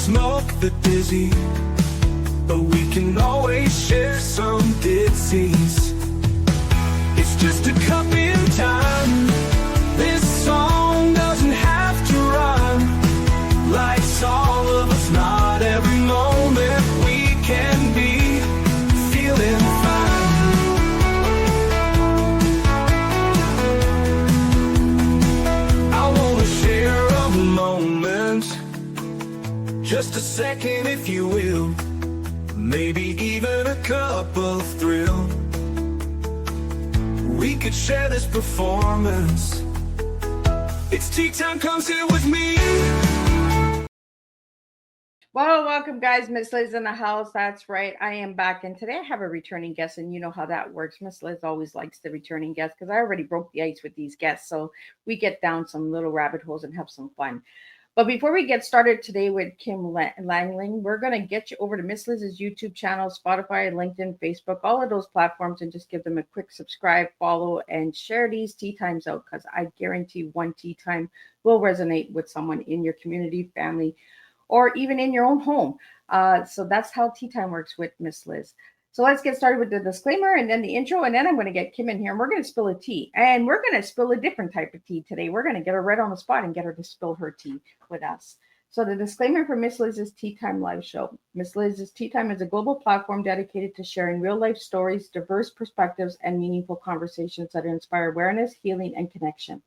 smoke the dizzy, but we can always share some disease. It's just a cup in time. This song doesn't have to rhyme. Life's all of us, not every moment we can be feeling fine. I wanna share a moment, just a second if you will, maybe even a cup of thrill. We could share this performance. It's tea time, come sit with me. Well, welcome guys. Miss Liz in the house. That's right. I am back. And today I have a returning guest, and you know how that works. Miss Liz always likes the returning guest because I already broke the ice with these guests. So we get down some little rabbit holes and have some fun. But before we get started today with Kim Lengling, we're going to get you over to Miss Liz's YouTube channel, Spotify, LinkedIn, Facebook, all of those platforms, and just give them a quick subscribe, follow, and share these tea times out, because I guarantee one tea time will resonate with someone in your community, family, or even in your own home. So that's how tea time works with Miss Liz. So let's get started with the disclaimer and then the intro, and then I'm going to get Kim in here and we're going to spill a tea. And we're going to spill a different type of tea today. We're going to get her right on the spot and get her to spill her tea with us. So the disclaimer for Miss Liz's Tea Time live show. Miss Liz's Tea Time is a global platform dedicated to sharing real life stories, diverse perspectives, and meaningful conversations that inspire awareness, healing, and connection.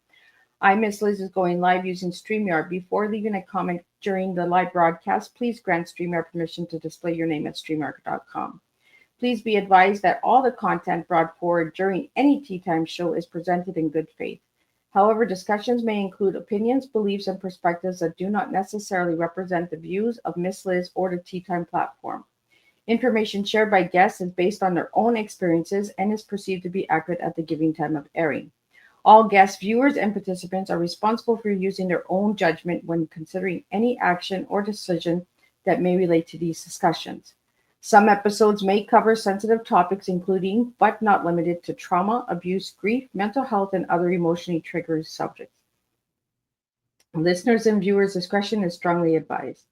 I, Miss Liz, is going live using StreamYard. Before leaving a comment during the live broadcast, please grant StreamYard permission to display your name at StreamYard.com. Please be advised that all the content brought forward during any Tea Time show is presented in good faith. However, discussions may include opinions, beliefs, and perspectives that do not necessarily represent the views of Miss Liz or the Tea Time platform. Information shared by guests is based on their own experiences and is perceived to be accurate at the giving time of airing. All guests, viewers, and participants are responsible for using their own judgment when considering any action or decision that may relate to these discussions. Some episodes may cover sensitive topics, including, but not limited to, trauma, abuse, grief, mental health, and other emotionally triggered subjects. Listeners' and viewers' discretion is strongly advised.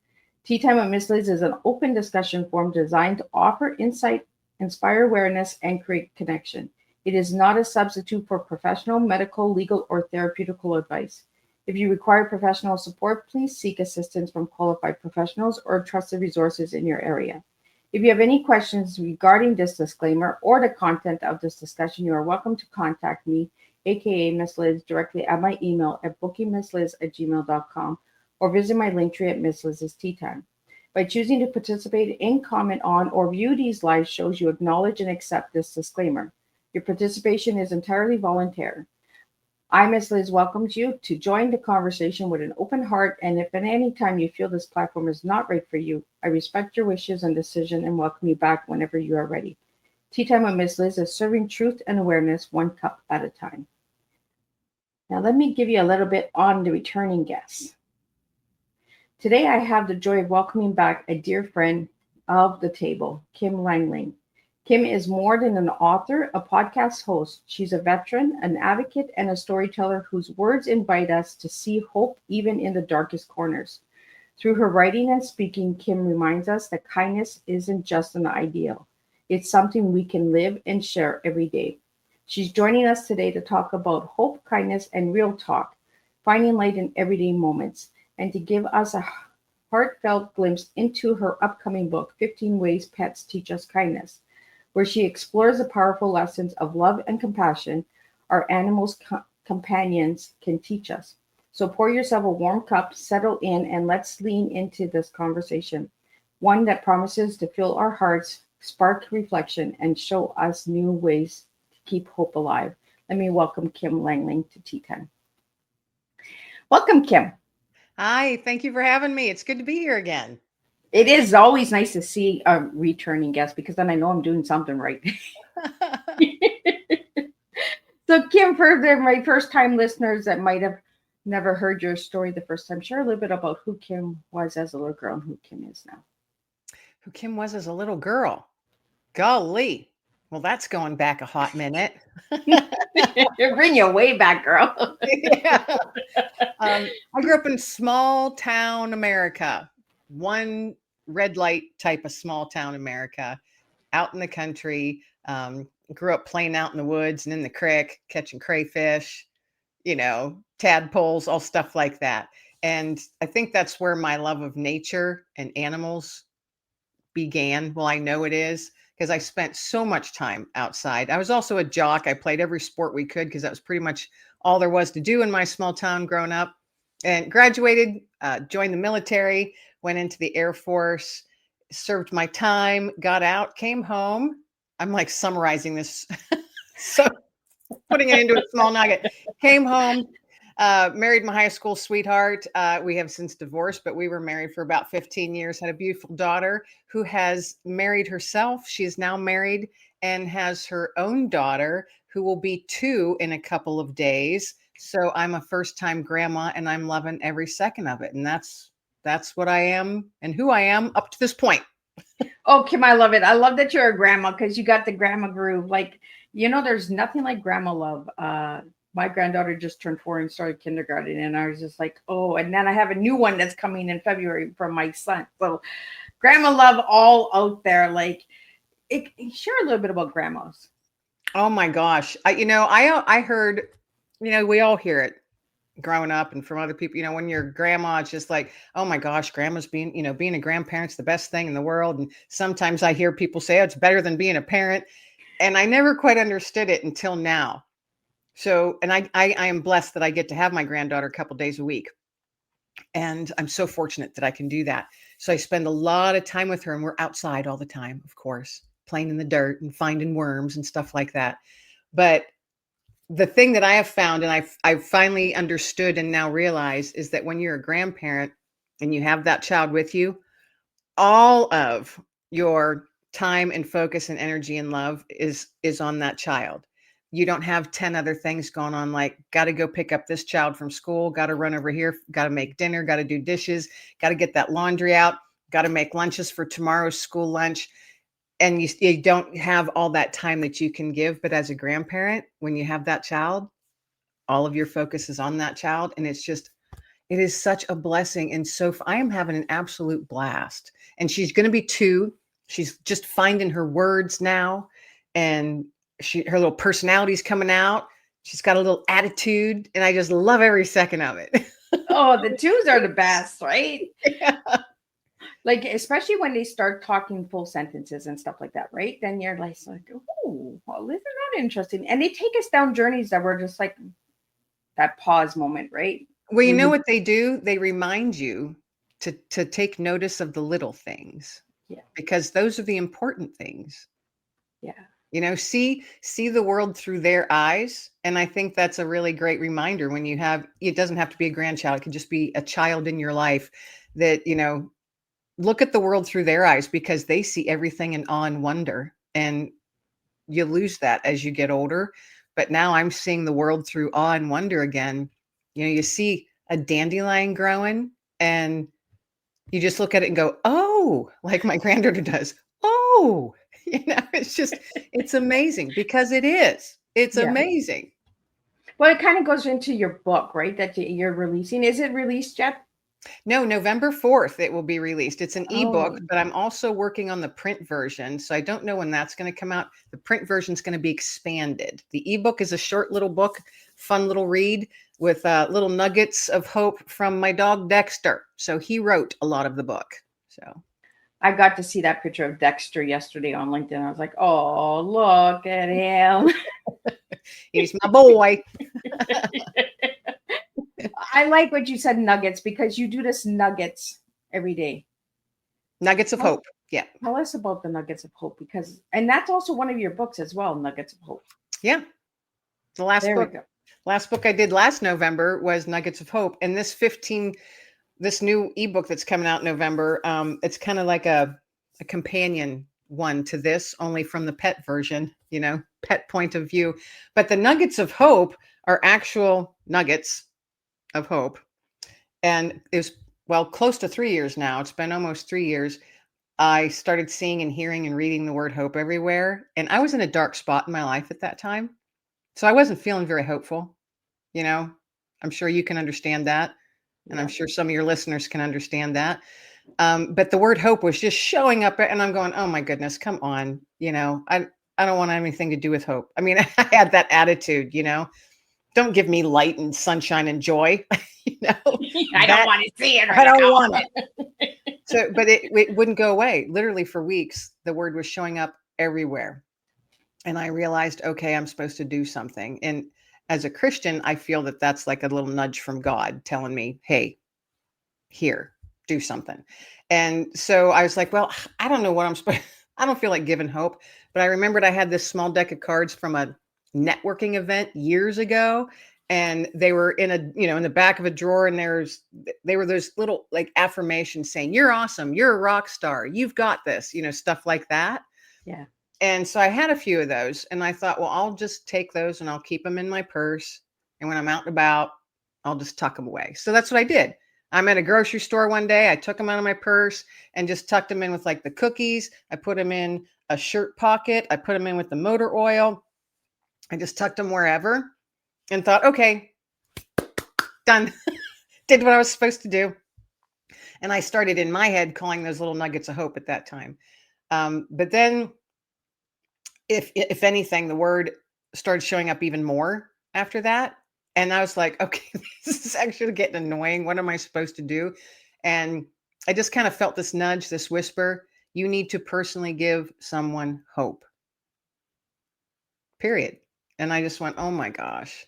Tea Time with Miss Liz is an open discussion forum designed to offer insight, inspire awareness, and create connection. It is not a substitute for professional, medical, legal, or therapeutical advice. If you require professional support, please seek assistance from qualified professionals or trusted resources in your area. If you have any questions regarding this disclaimer or the content of this discussion, you are welcome to contact me, aka Miss Liz, directly at my email at bookingmissliz@gmail.com or visit my link tree at Miss Liz's Tea Time. By choosing to participate in, comment on, or view these live shows, you acknowledge and accept this disclaimer. Your participation is entirely voluntary. I, Miss Liz, welcomes you to join the conversation with an open heart, and if at any time you feel this platform is not right for you, I respect your wishes and decision and welcome you back whenever you are ready. Tea Time with Miss Liz is serving truth and awareness one cup at a time. Now let me give you a little bit on the returning guests. Today I have the joy of welcoming back a dear friend of the table, Kim Lengling. Kim is more than an author, a podcast host. She's a veteran, an advocate, and a storyteller whose words invite us to see hope even in the darkest corners. Through her writing and speaking, Kim reminds us that kindness isn't just an ideal. It's something we can live and share every day. She's joining us today to talk about hope, kindness, and real talk, finding light in everyday moments, and to give us a heartfelt glimpse into her upcoming book, 15 Ways Pets Teach Us Kindness, where she explores the powerful lessons of love and compassion our animals' companions can teach us. So pour yourself a warm cup, settle in, and let's lean into this conversation, one that promises to fill our hearts, spark reflection, and show us new ways to keep hope alive. Let me welcome Kim Lengling to Tea Time. Welcome, Kim. Hi, thank you for having me. It's good to be here again. It is always nice to see a returning guest because then I know I'm doing something right. So, Kim, for my first-time listeners that might have never heard your story the first time, share a little bit about who Kim was as a little girl and who Kim is now. Who Kim was as a little girl? Golly. Well, that's going back a hot minute. Bring you way back, girl. Yeah. I grew up in small town America. one red light type of small town America, out in the country. Grew up playing out in the woods and in the creek, catching crayfish, tadpoles, all stuff like that. And I think that's where my love of nature and animals began. Well, I know it is because I spent so much time outside. I was also a jock. I played every sport we could because that was pretty much all there was to do in my small town growing up. And graduated, joined the military, went into the Air Force, served my time, got out, came home. I'm like summarizing this. So putting it into a small nugget. Came home, married my high school sweetheart. We have since divorced, but we were married for about 15 years, had a beautiful daughter who has married herself. She is now married and has her own daughter who will be 2 in a couple of days. So I'm a first-time grandma and I'm loving every second of it. And that's what I am and who I am up to this point. Oh, Kim, I love it. I love that you're a grandma because you got the grandma groove. Like, there's nothing like grandma love. My granddaughter just turned 4 and started kindergarten, and I was just like, oh, and then I have a new one that's coming in February from my son. So grandma love all out there. Like, share a little bit about grandmas. Oh my gosh. I heard, we all hear it growing up and from other people, when you're grandma, it's just like, oh my gosh, grandma's being a grandparent's the best thing in the world. And sometimes I hear people say, oh, it's better than being a parent. And I never quite understood it until now. So, and I am blessed that I get to have my granddaughter a couple days a week. And I'm so fortunate that I can do that. So I spend a lot of time with her and we're outside all the time, of course, playing in the dirt and finding worms and stuff like that. But the thing that I have found and I've finally understood and now realize is that when you're a grandparent and you have that child with you, all of your time and focus and energy and love is on that child. You don't have 10 other things going on, like got to go pick up this child from school, got to run over here, got to make dinner, got to do dishes, got to get that laundry out, got to make lunches for tomorrow's school lunch. And you don't have all that time that you can give. But as a grandparent, when you have that child, all of your focus is on that child. And it is such a blessing. And so I am having an absolute blast. And she's going to be 2. She's just finding her words now. And her little personality's coming out. She's got a little attitude. And I just love every second of it. Oh, the 2s are the best, right? Yeah. Like, especially when they start talking full sentences and stuff like that, right? Then you're like, oh, well, isn't that interesting? And they take us down journeys that were just like that pause moment, right? Well, you know what they do? They remind you to take notice of the little things. Yeah. Because those are the important things. Yeah. See the world through their eyes. And I think that's a really great reminder when it doesn't have to be a grandchild. It could just be a child in your life that, look at the world through their eyes because they see everything in awe and wonder. And you lose that as you get older. But now I'm seeing the world through awe and wonder again. You see a dandelion growing and you just look at it and go, oh, like my granddaughter does. Oh, it's amazing because it is. It's amazing. Well, it kind of goes into your book, right? That you're releasing. Is it released yet? No, November 4th, it will be released. It's an ebook, but I'm also working on the print version. So I don't know when that's going to come out. The print version is going to be expanded. The ebook is a short little book, fun little read with little nuggets of hope from my dog, Dexter. So he wrote a lot of the book. So I got to see that picture of Dexter yesterday on LinkedIn. I was like, oh, look at him. He's my boy. I like what you said, nuggets, because you do this nuggets every day. Nuggets of hope. Yeah. Tell us about the nuggets of hope and that's also one of your books as well, Nuggets of Hope. Yeah. The last book I did last November was Nuggets of Hope. And this new ebook that's coming out in November, it's kind of like a companion one to this, only from the pet version, pet point of view. But the Nuggets of Hope are actual nuggets of hope. And it was, close to 3 years now. It's been almost 3 years. I started seeing and hearing and reading the word hope everywhere. And I was in a dark spot in my life at that time. So I wasn't feeling very hopeful. I'm sure you can understand that. And I'm sure some of your listeners can understand that. But the word hope was just showing up, and I'm going, oh my goodness, come on. I don't want anything to do with hope. I mean, I had that attitude, don't give me light and sunshine and joy. I don't want to see it I right don't now. want it. So, but it wouldn't go away. Literally for weeks, the word was showing up everywhere. And I realized, okay, I'm supposed to do something. And as a Christian, I feel that that's like a little nudge from God telling me, hey, here, do something. And so I was like, well, I don't know what I'm supposed I don't feel like giving hope. But I remembered I had this small deck of cards from a networking event years ago. And they were in the back of a drawer, and they were those little like affirmations saying, you're awesome, you're a rock star, you've got this, stuff like that. Yeah. And so I had a few of those, and I thought, well, I'll just take those and I'll keep them in my purse. And when I'm out and about, I'll just tuck them away. So that's what I did. I'm at a grocery store one day. I took them out of my purse and just tucked them in with like the cookies. I put them in a shirt pocket. I put them in with the motor oil. I just tucked them wherever and thought, okay, done. Did what I was supposed to do. And I started in my head calling those little nuggets of hope at that time. But then if anything, the word started showing up even more after that. And I was like, okay, this is actually getting annoying. What am I supposed to do? And I just kind of felt this nudge, this whisper, you need to personally give someone hope. Period. And I just went, oh my gosh.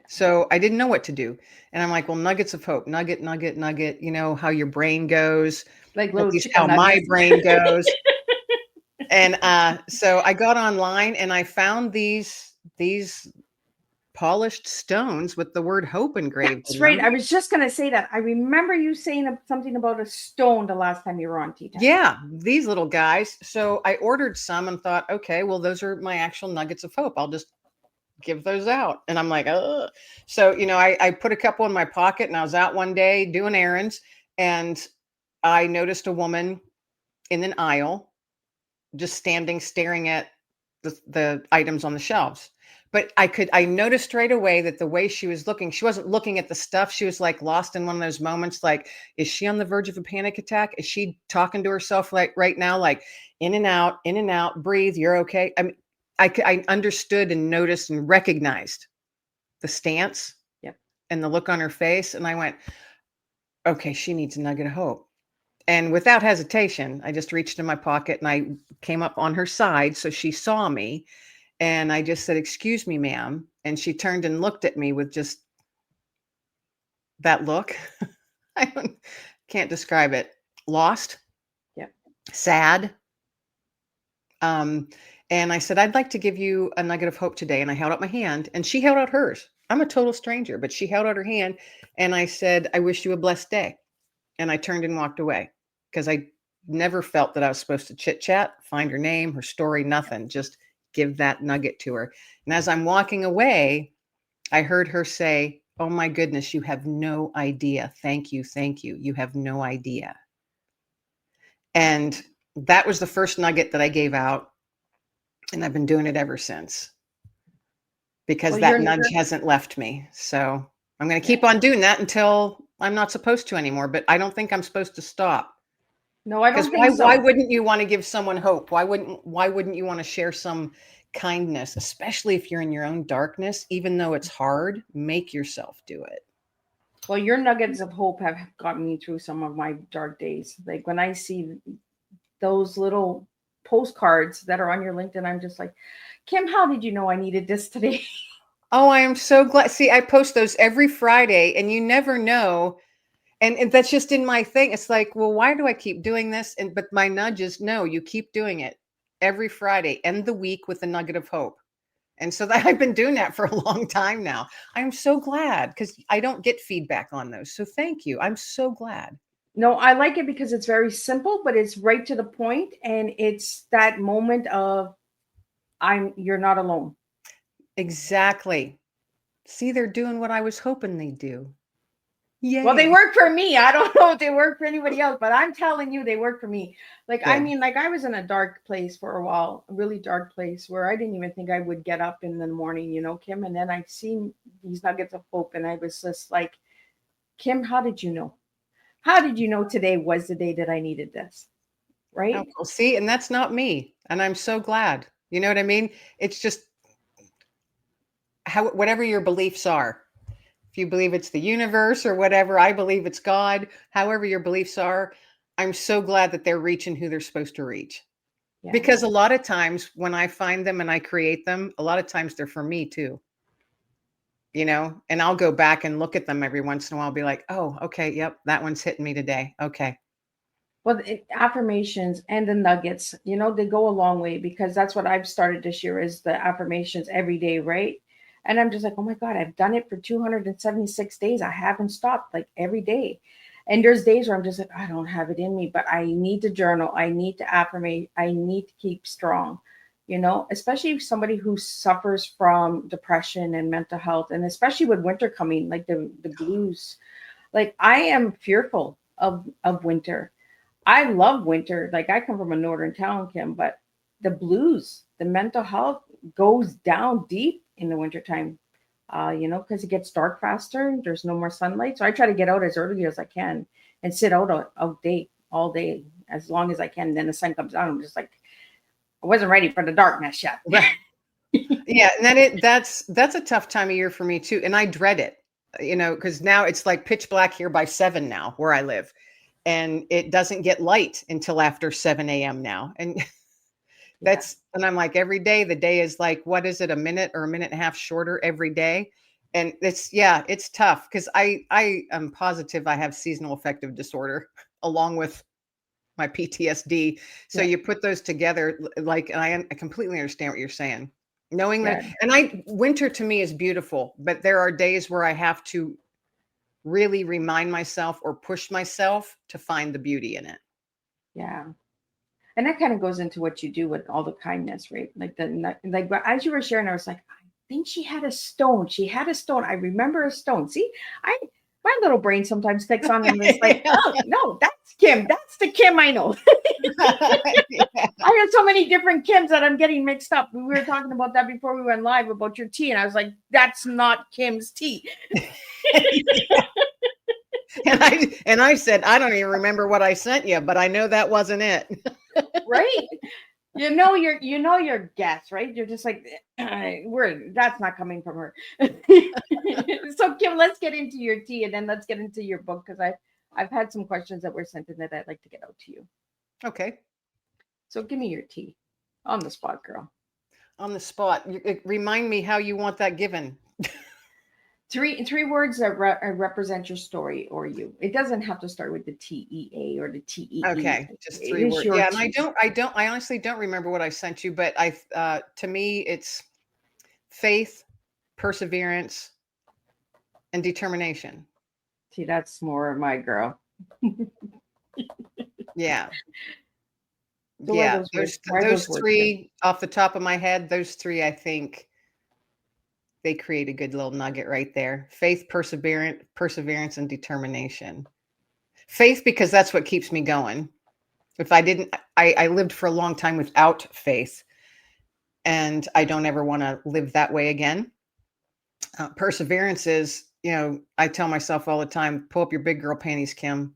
So I didn't know what to do. And I'm like, well, nuggets of hope, nugget, nugget, nugget, how your brain goes, Like at little least chicken how my nuggets. brain goes. And so I got online and I found these polished stones with the word hope engraved. That's right. I was just going to say that. I remember you saying something about a stone the last time you were on Tea Time. Yeah, these little guys. So I ordered some and thought, okay, well, those are my actual nuggets of hope. I'll just give those out. And I'm like, ugh. So, I put a couple in my pocket, and I was out one day doing errands, and I noticed a woman in an aisle just standing, staring at the items on the shelves. But I noticed right away that the way she was looking, she wasn't looking at the stuff. She was like lost in one of those moments. Like, is she on the verge of a panic attack? Is she talking to herself like right now? Like in and out, breathe. You're okay. I mean, I understood and noticed and recognized the stance and the look on her face. And I went, okay, she needs a nugget of hope. And without hesitation, I just reached in my pocket and I came up on her side. So she saw me. And I just said, excuse me, ma'am. And she turned and looked at me with just that look. I can't describe it. Lost. Yeah. Sad. And I said, I'd like to give you a nugget of hope today. And I held out my hand, and she held out hers. I'm a total stranger, but she held out her hand. And I said, I wish you a blessed day. And I turned and walked away because I never felt that I was supposed to chit chat, find her name, her story, nothing. Just give that nugget to her. And as I'm walking away, I heard her say, oh my goodness, you have no idea. Thank you. Thank you. You have no idea. And that was the first nugget that I gave out. And I've been doing it ever since because that nudge hasn't left me. So I'm going to keep on doing that until I'm not supposed to anymore, but I don't think I'm supposed to stop. No, I don't think so. Why wouldn't you want to give someone hope? Why wouldn't you want to share some kindness, especially if you're in your own darkness, even though it's hard, make yourself do it. Well, your nuggets of hope have gotten me through some of my dark days. Like when I see those little postcards that are on your LinkedIn, I'm just like, Kim, how did you know I needed this today? Oh, I am so glad. See, I post those every Friday, and you never know. And that's just in my thing. It's like, well, why do I keep doing this? But my nudge is, no, you keep doing it every Friday, end the week with a nugget of hope. And so that I've been doing that for a long time now. I'm so glad because I don't get feedback on those. So thank you. I'm so glad. No, I like it because it's very simple, but it's right to the point. And it's that moment of you're not alone. Exactly. See, they're doing what I was hoping they'd do. Yay. Well, they work for me. I don't know if they work for anybody else, but I'm telling you, they work for me. Like, good. I mean, like I was in a dark place for a while, a really dark place where I didn't even think I would get up in the morning, Kim. And then I seen these nuggets of hope, and I was just like, Kim, how did you know? How did you know today was the day that I needed this? Oh, Right? well, see, and that's not me. And I'm so glad. You know what I mean? It's just how whatever your beliefs are. If you believe it's the universe or whatever, I believe it's God. However your beliefs are, I'm so glad that they're reaching who they're supposed to reach. Yeah. Because a lot of times when I find them and I create them, a lot of times they're for me too. And I'll go back and look at them every once in a while, be like, oh, okay, yep, that one's hitting me today. Okay. Well, affirmations and the nuggets, they go a long way, because that's what I've started this year is the affirmations every day, right? And I'm just like, oh my God, I've done it for 276 days. I haven't stopped, like every day. And there's days where I'm just like, I don't have it in me, but I need to journal. I need to affirmate. I need to keep strong, especially somebody who suffers from depression and mental health. And especially with winter coming, like the blues, like I am fearful of winter. I love winter. Like I come from a northern town, Kim, but the blues, the mental health goes down deep in the wintertime, because it gets dark faster. There's no more sunlight. So I try to get out as early as I can and sit out all day, as long as I can. Then the sun comes out. I'm just like, I wasn't ready for the darkness yet. Right. Yeah. And then that's a tough time of year for me too. And I dread it, because now it's like pitch black here by 7 now where I live. And it doesn't get light until after 7 a.m. now. And and I'm like, every day, the day is like, what is it, a minute or a minute and a half shorter every day? And it's tough because I am positive I have seasonal affective disorder along with my PTSD. So you put those together, like, and I completely understand what you're saying. Knowing that, and winter to me is beautiful, but there are days where I have to really remind myself or push myself to find the beauty in it. Yeah. And that kind of goes into what you do with all the kindness, right? But as you were sharing, I was like, I think she had a stone. She had a stone. I remember a stone. See, my little brain sometimes clicks on and it's like, oh no, that's Kim. That's the Kim I know. I have so many different Kims that I'm getting mixed up. We were talking about that before we went live about your tea, and I was like, that's not Kim's tea. And I said, I don't even remember what I sent you, but I know that wasn't it. Right? Your guess, right? You're just like, that's not coming from her. So Kim, let's get into your tea and then let's get into your book, because I've had some questions that were sent in that I'd like to get out to you. Okay. So give me your tea on the spot, girl. On the spot. Remind me how you want that given. Three words that represent your story or you. It doesn't have to start with the TEA or the TEE. Okay, just 3 words. Yeah, and I honestly don't remember what I sent you, but to me it's faith, perseverance, and determination. See, that's more my girl. Yeah. So yeah, those 3 off the top of my head, those 3, I think they create a good little nugget right there. Faith, perseverance, and determination. Faith, because that's what keeps me going. If I didn't, I lived for a long time without faith, and I don't ever want to live that way again. Perseverance is, I tell myself all the time, pull up your big girl panties, Kim.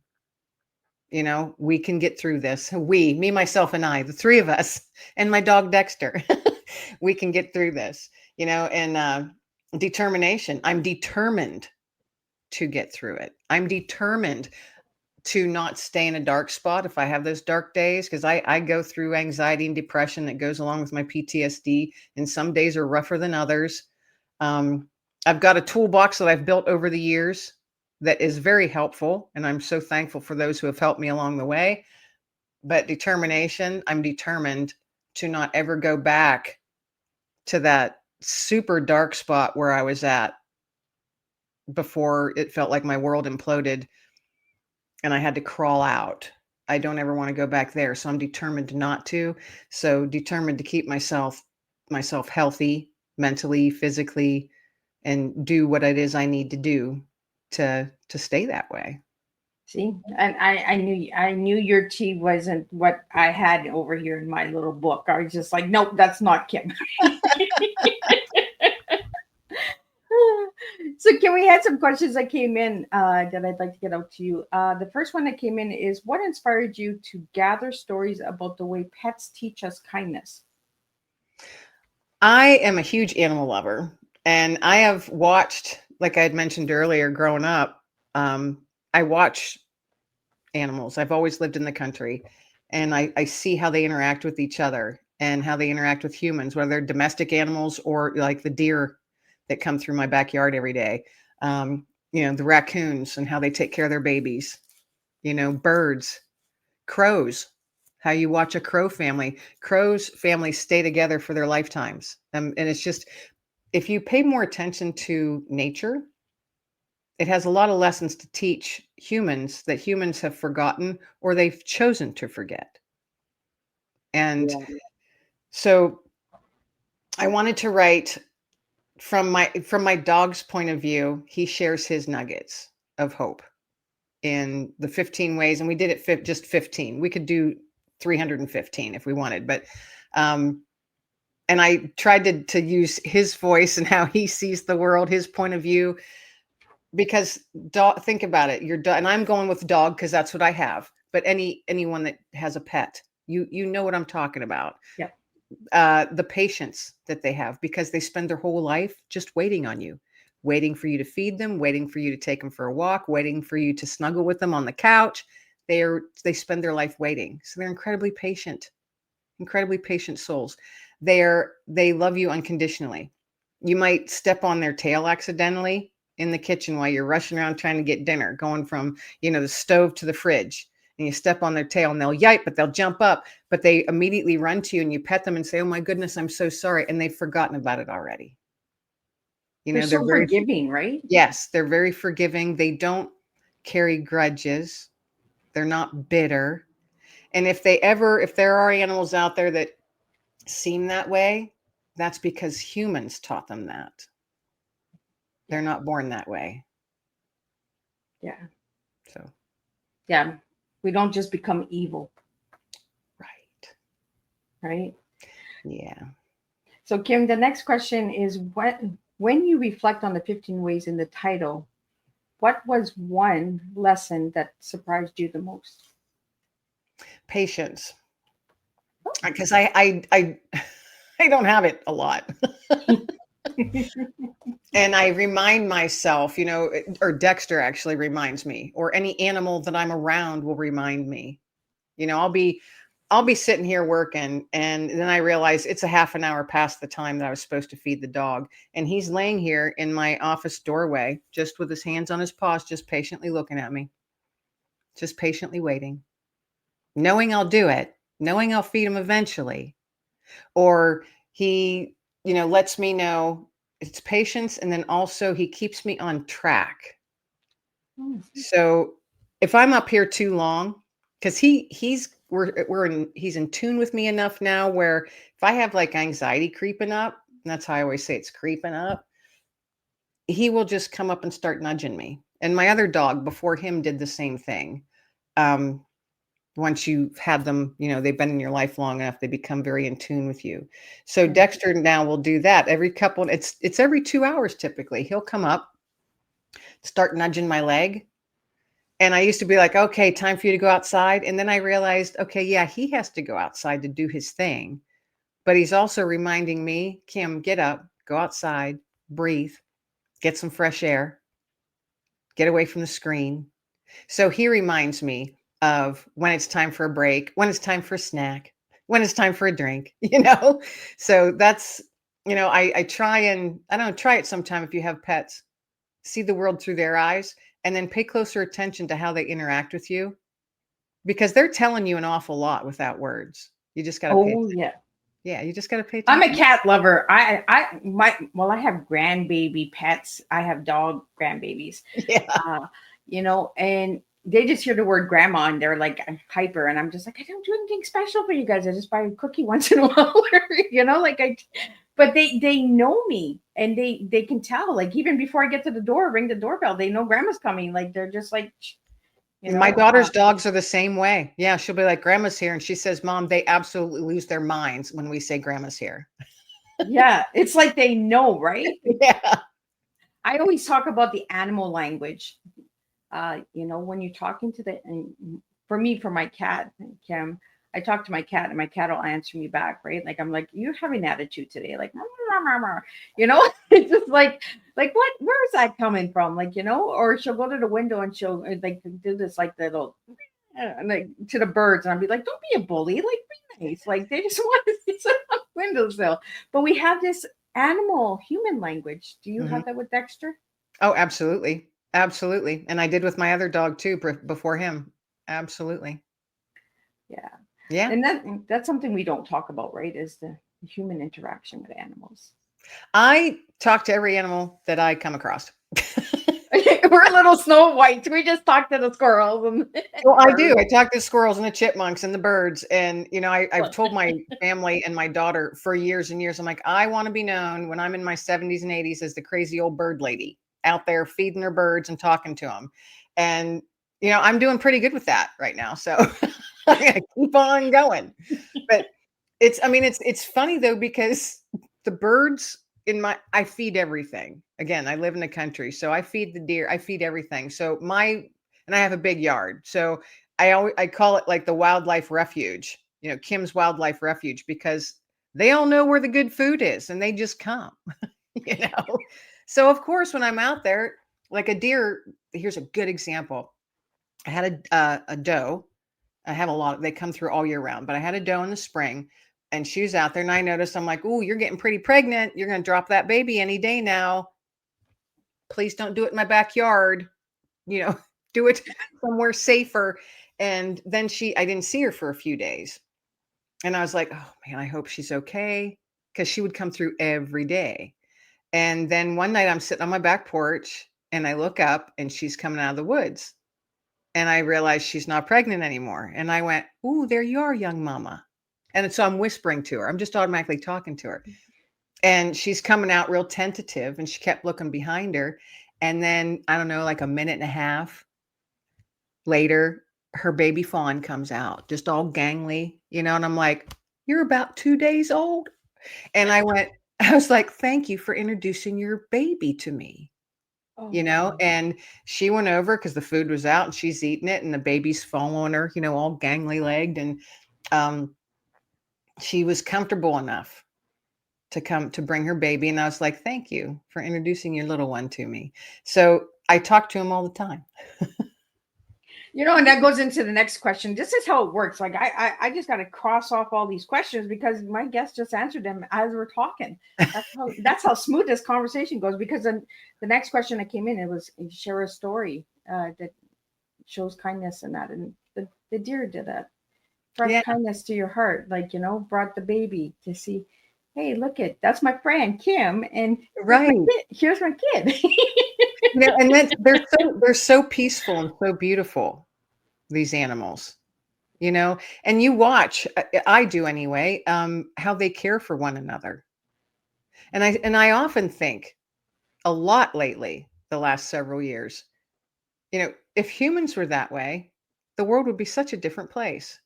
We can get through this. Me, myself, and I, the 3 of us, and my dog Dexter, we can get through this, and determination. I'm determined to get through it. I'm determined to not stay in a dark spot if I have those dark days, because I go through anxiety and depression that goes along with my PTSD, and some days are rougher than others. I've got a toolbox that I've built over the years that is very helpful, and I'm so thankful for those who have helped me along the way. But determination, I'm determined to not ever go back to that super dark spot where I was at before it felt like my world imploded and I had to crawl out. I don't ever want to go back there. So I'm determined not to. So determined to keep myself healthy, mentally, physically, and do what it is I need to do to stay that way. See, and I knew your tea wasn't what I had over here in my little book. I was just like, nope, that's not Kim. So Kim, we had some questions that came in that I'd like to get out to you. The first one that came in is, what inspired you to gather stories about the way pets teach us kindness? I am a huge animal lover, and I have watched, like I had mentioned earlier, growing up, I watch animals. I've always lived in the country, and I see how they interact with each other and how they interact with humans, whether they're domestic animals or like the deer that come through my backyard every day. The raccoons and how they take care of their babies, birds, crows, how you watch a crow family. Crows families stay together for their lifetimes. And it's just, if you pay more attention to nature, it has a lot of lessons to teach humans that humans have forgotten or they've chosen to forget. And Yeah. so I wanted to write from my dog's point of view. He shares his nuggets of hope in the 15 ways, and we did it just 15. We could do 315 if we wanted, but and I tried to use his voice and how he sees the world, his point of view, because think about it. And I'm going with dog because that's what I have. But anyone that has a pet, you know what I'm talking about. Yeah. The patience that they have, because they spend their whole life just waiting on you, waiting for you to feed them, waiting for you to take them for a walk, waiting for you to snuggle with them on the couch. They spend their life waiting. So they're incredibly patient souls. They love you unconditionally. You might step on their tail accidentally in the kitchen while you're rushing around trying to get dinner, going from, the stove to the fridge, and you step on their tail and they'll yipe, but they'll jump up, but they immediately run to you and you pet them and say, "Oh my goodness, I'm so sorry." And they've forgotten about it already. They're so very forgiving, right? Yes, they're very forgiving. They don't carry grudges. They're not bitter. And if there are animals out there that seem that way, that's because humans taught them that. They're not born that way. Yeah. So, Yeah. We don't just become evil, right. right? Yeah. So Kim, the next question is, when you reflect on the 15 ways in the title, what was one lesson that surprised you the most? Patience. Because I don't have it a lot. And I remind myself, or Dexter actually reminds me, or any animal that I'm around will remind me. I'll be sitting here working, and then I realize it's a half an hour past the time that I was supposed to feed the dog. And he's laying here in my office doorway, just with his hands on his paws, just patiently looking at me, just patiently waiting, knowing I'll do it, knowing I'll feed him eventually. Or he, lets me know it's patience. And then also he keeps me on track. So if I'm up here too long, because he's in tune with me enough now where if I have like anxiety creeping up, and that's how I always say it's creeping up, he will just come up and start nudging me. And my other dog before him did the same thing. Once you've had them, they've been in your life long enough, they become very in tune with you. So Dexter now will do that every couple. It's every 2 hours typically. He'll come up, start nudging my leg. And I used to be like, "Okay, time for you to go outside." And then I realized, okay, yeah, he has to go outside to do his thing. But he's also reminding me, "Kim, get up, go outside, breathe, get some fresh air, get away from the screen." So he reminds me of when it's time for a break, when it's time for a snack, when it's time for a drink, So that's, I try and I don't know, try it sometime if you have pets. See the world through their eyes, and then pay closer attention to how they interact with you, because they're telling you an awful lot without words. You just got to pay attention. Yeah. Yeah, you just got to pay I'm attention. a cat lover. I have grandbaby pets. I have dog grandbabies. Yeah. And they just hear the word grandma and they're like hyper, and I'm just like, I don't do anything special for you guys. I just buy a cookie once in a while, but they know me, and they can tell, like, even before I get to the door, ring the doorbell, they know grandma's coming. Like, they're just like, My daughter's dogs are the same way. Yeah, she'll be like, "Grandma's here." And she says, "Mom, they absolutely lose their minds when we say grandma's here." Yeah, it's like they know, right? Yeah. I always talk about the animal language. When you're talking to for me, for my cat, Kim, I talk to my cat and my cat will answer me back, right? Like I'm like, you're having attitude today, like, it's just like where's that coming from? Like, or she'll go to the window and she'll like do this like little like to the birds, and I'll be like, don't be a bully, like be nice. Like they just want to sit on the windowsill. But we have this animal human language. Do you Mhm. have that with Dexter? Oh, absolutely. Absolutely. And I did with my other dog too before him. Absolutely. Yeah. Yeah. And that's something we don't talk about, right? Is the human interaction with animals. I talk to every animal that I come across. We're little Snow Whites. We just talk to the squirrels and Well, I do. birds. I talk to squirrels and the chipmunks and the birds. And, I've told my family and my daughter for years and years, I'm like, I want to be known when I'm in my 70s and 80s as the crazy old bird lady out there feeding her birds and talking to them. And, I'm doing pretty good with that right now. So I'm going to keep on going. But it's funny though, because the birds I feed everything. Again, I live in the country, so I feed the deer, I feed everything. So and I have a big yard. So I call it like the wildlife refuge, Kim's Wildlife Refuge, because they all know where the good food is and they just come, you know. So of course, when I'm out there, like a deer, here's a good example. I had a doe. I have a lot. They come through all year round, but I had a doe in the spring, and she was out there, and I noticed. I'm like, "Ooh, you're getting pretty pregnant. You're going to drop that baby any day now. Please don't do it in my backyard. You know, do it somewhere safer." And then I didn't see her for a few days, and I was like, "Oh man, I hope she's okay," because she would come through every day. And then one night, I'm sitting on my back porch, and I look up, and she's coming out of the woods. And I realized she's not pregnant anymore. And I went, "Ooh, there you are, young mama." And so I'm whispering to her. I'm just automatically talking to her. And she's coming out real tentative, and she kept looking behind her. And then, I don't know, like a minute and a half later, her baby fawn comes out, just all gangly, and I'm like, "You're about 2 days old?" And I was like, "Thank you for introducing your baby to me." Oh, And she went over because the food was out and she's eating it and the baby's following her, all gangly legged. And um, she was comfortable enough to come to bring her baby. And I was like, "Thank you for introducing your little one to me." So I talk to him all the time. and that goes into the next question. This is how it works. Like I just got to cross off all these questions because my guest just answered them as we're talking. That's how smooth this conversation goes. Because then the next question that came in, it was share a story that shows kindness and that, and the deer did that. Brought Yeah, kindness to your heart, like brought the baby to see. Hey, look it, that's my friend Kim, and right. here's my kid. And then they're so peaceful and so beautiful, these animals. And you watch, I do anyway, how they care for one another. And I often think a lot lately, the last several years, if humans were that way, the world would be such a different place.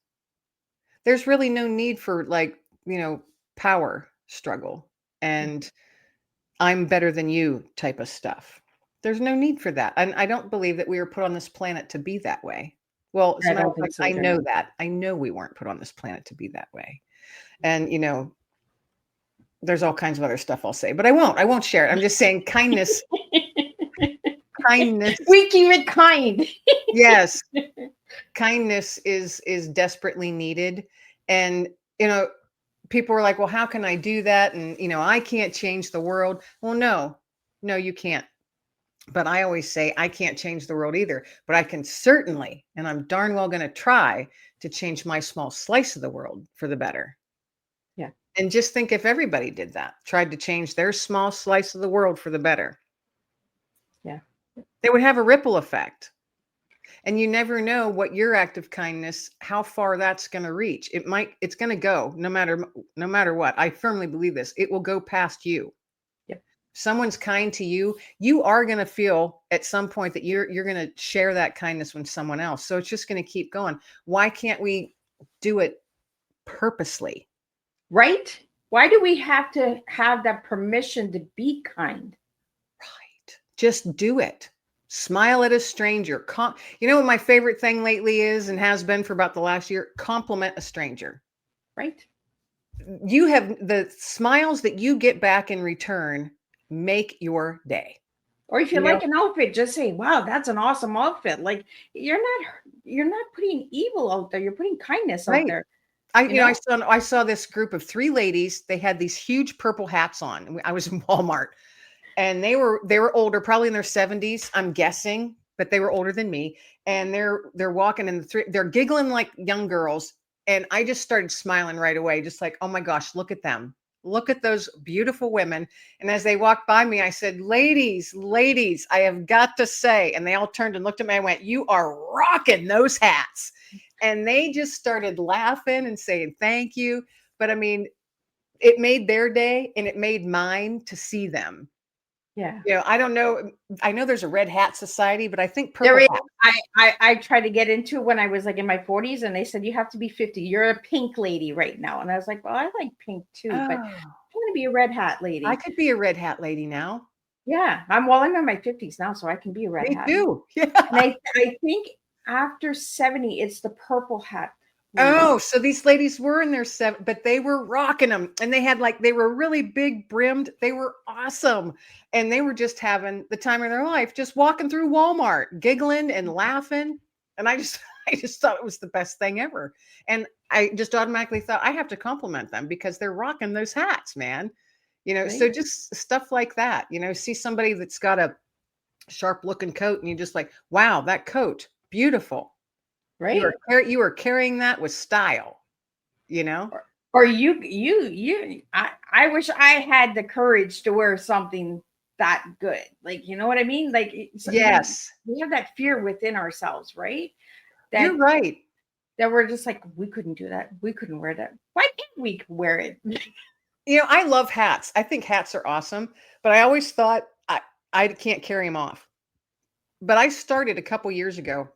There's really no need for power struggle and I'm better than you type of stuff. There's no need for that. And I don't believe that we were put on this planet to be that way. Well, as a I matter don't of think fact, so I either. know that. I know we weren't put on this planet to be that way. And there's all kinds of other stuff I'll say, but I won't. I won't share it. I'm just saying kindness. We keep it kind. Yes, kindness is desperately needed. And people are like, "Well, how can I do that?" And I can't change the world. Well, no, you can't. But I always say I can't change the world either, but I can certainly, and I'm darn well going to try to change my small slice of the world for the better. Yeah. And just think if everybody did that, tried to change their small slice of the world for the better, Yeah. they would have a ripple effect. And you never know what your act of kindness, how far that's going to reach. It's going to go no matter what. I firmly believe this. It will go past you. Yep. Someone's kind to you, you are going to feel at some point that you're going to share that kindness with someone else. So it's just going to keep going. Why can't we do it purposely? Right? Why do we have to have that permission to be kind? Right. Just do it. Smile at a stranger. You know what my favorite thing lately is and has been for about the last year? Compliment a stranger. Right. You have the smiles that you get back in return make your day. Or if you You know? like an outfit, just say, "Wow, that's an awesome outfit." Like you're not putting evil out there. You're putting kindness out Right. there. I saw this group of 3 ladies. They had these huge purple hats on. I was in Walmart, and they were older, probably in their 70s, I'm guessing, but they were older than me. And they're walking in they're giggling like young girls. And I just started smiling right away, just like, oh my gosh, look at them. Look at those beautiful women. And as they walked by me, I said, ladies, I have got to say, and they all turned and looked at me. I went, you are rocking those hats. And they just started laughing and saying, thank you. But I mean, it made their day and it made mine to see them. Yeah. I don't know. I know there's a red hat society, but I think There purple is. hat. I tried to get into when I was like in my 40s, and they said you have to be 50. You're a pink lady right now, and I was like, well, I like pink too, but I Oh, want to be a red hat lady. I could be a red hat lady now. Yeah, I'm in my 50s now, so I can be a red Me hat. too. Yeah. And I think after 70, it's the purple hat lady. Oh, so these ladies were in their but they were rocking them, and they were really big brimmed. They were awesome, and they were just having the time of their life, just walking through Walmart, giggling and laughing. And I just, I just thought it was the best thing ever. And I just automatically thought I have to compliment them because they're rocking those hats, man. So Right? just stuff like that. See somebody that's got a sharp looking coat, and you're just like, wow, that coat, beautiful. Right? You are carrying that with style, you know? Or I wish I had the courage to wear something that good. Like, you know what I mean? Like, Yes, we have that fear within ourselves, right? you're right. That we're just like, we couldn't do that. We couldn't wear that. Why can't we wear it? I love hats. I think hats are awesome, but I always thought I can't carry them off. But I started a couple years ago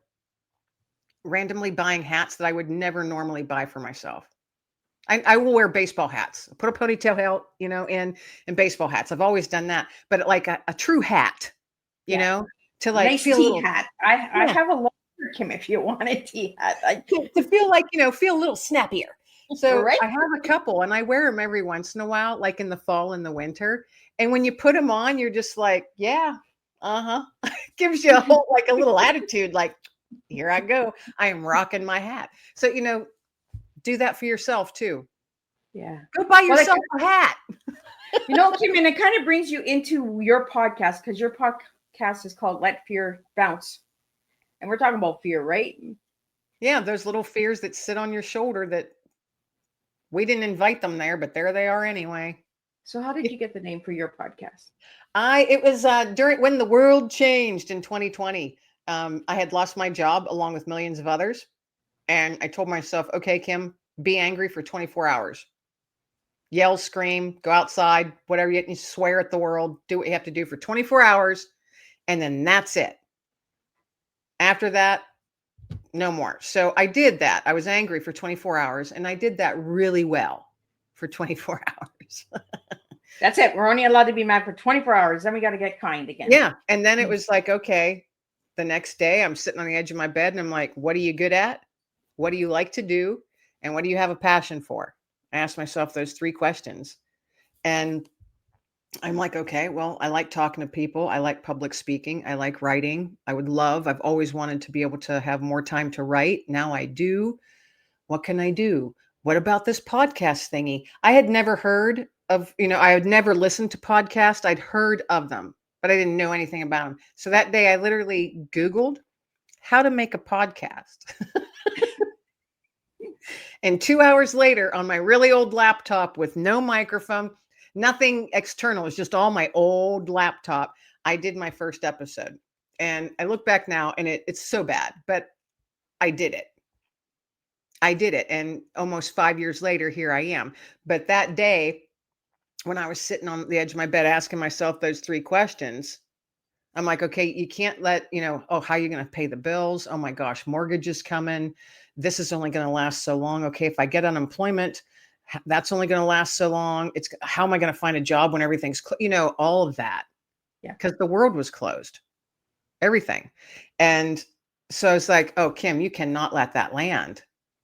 randomly buying hats that I would never normally buy for myself. I will wear baseball hats, put a ponytail hat, in baseball hats. I've always done that, but like a true hat, to like Nice feel a tea little, hat. I have a longer, Kim, if you want a tea hat. to feel like, feel a little snappier. So Right? I have a couple and I wear them every once in a while, like in the fall and the winter. And when you put them on, you're just like, yeah, gives you like a little attitude, like, here I go. I am rocking my hat. So, do that for yourself too. Yeah. Go buy Well, yourself a hat. Kim, and it kind of brings you into your podcast, because your podcast is called Let Fear Bounce. And we're talking about fear, right? Yeah, those little fears that sit on your shoulder that we didn't invite them there, but there they are anyway. So how did you get the name for your podcast? It was during when the world changed in 2020. I had lost my job along with millions of others. And I told myself, okay, Kim, be angry for 24 hours. Yell, scream, go outside, whatever you swear at the world, do what you have to do for 24 hours. And then that's it. After that, no more. So I did that. I was angry for 24 hours and I did that really well for 24 hours. That's it. We're only allowed to be mad for 24 hours. Then we got to get kind again. Yeah. And then it was like, okay, the next day I'm sitting on the edge of my bed and I'm like, what are you good at? What do you like to do? And what do you have a passion for? I asked myself those 3 questions. And I'm like, okay, well, I like talking to people. I like public speaking. I like writing. I've always wanted to be able to have more time to write. Now I do. What can I do? What about this podcast thingy? I had never heard of, I had never listened to podcasts. I'd heard of them, but I didn't know anything about them. So that day I literally Googled how to make a podcast. And 2 hours later on my really old laptop with no microphone, nothing external, it's just all my old laptop, I did my first episode. And I look back now and it's so bad, but I did it. And almost 5 years later, here I am. But that day, when I was sitting on the edge of my bed asking myself those 3 questions, I'm like, okay, you can't let, how are you going to pay the bills? Oh my gosh, mortgage is coming. This is only going to last so long. Okay, if I get unemployment, that's only going to last so long. How am I going to find a job when everything's, all of that. Yeah. because the world was closed, everything. And so it's like, oh, Kim, you cannot let that land.